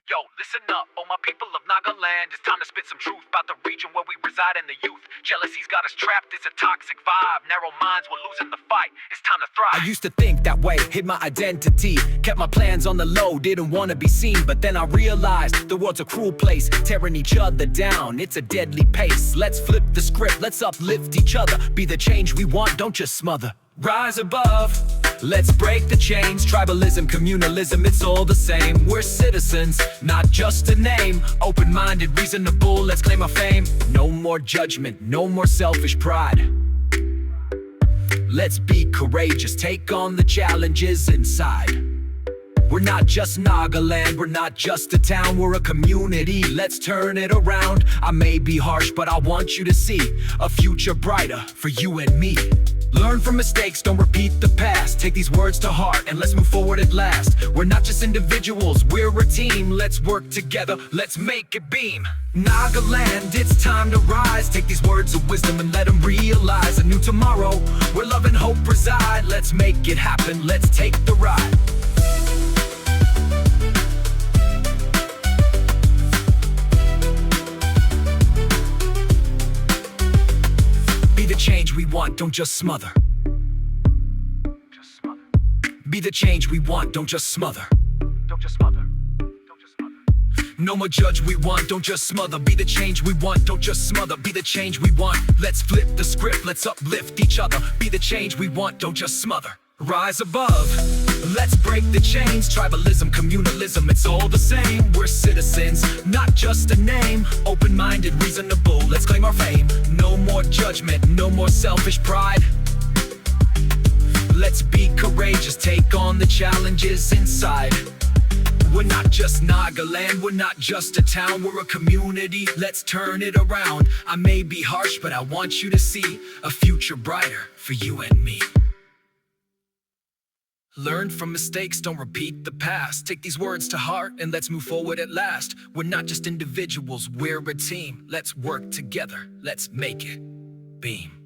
Yo, listen up, oh my people of Nagaland. It's time to spit some truth about the region where we reside in the youth. Jealousy's got us trapped, it's a toxic vibe. Narrow minds, we're losing the fight, it's time to thrive. I used to think that way, hid my identity, kept my plans on the low, didn't want to be seen. But then I realized the world's a cruel place, tearing each other down, it's a deadly pace. Let's flip the script, let's uplift each other, be the change we want, don't just smother. Rise above, let's break the chains. Tribalism, communalism, it's all the same. We're citizens, not just a name. Open-minded, reasonable, let's claim our fame. No more judgment, no more selfish pride. Let's be courageous, take on the challenges inside. We're not just Nagaland, we're not just a town, we're a community, let's turn it around. I may be harsh, but I want you to see a future brighter for you and me. Learn from mistakes, don't repeat the past. Take these words to heart and let's move forward at last. We're not just individuals, we're a team. Let's work together, let's make it beam. Nagaland, it's time to rise. Take these words of wisdom and let them realize a new tomorrow where love and hope reside. Let's make it happen, let's take the ride. Be the change we want, don't just smother. Be the change we want, don't just smother. Don't just smother, don't just smother. No more judge we want, don't just smother. Be the change we want, don't just smother. Be the change we want, let's flip the script, let's uplift each other. Be the change we want, don't just smother. Rise above, let's break the chains. Tribalism, communalism, it's all the same. We're citizens, not just a name. Open-minded, reasonable, let's claim our fame. No more judgment, no more selfish pride. Let's be courageous, take on the challenges inside. We're not just Nagaland, we're not just a town, we're a community, let's turn it around. I may be harsh, but I want you to see a future brighter for you and me. Learn from mistakes, don't repeat the past. Take these words to heart and let's move forward at last. We're not just individuals, we're a team. Let's work together, let's make it beam.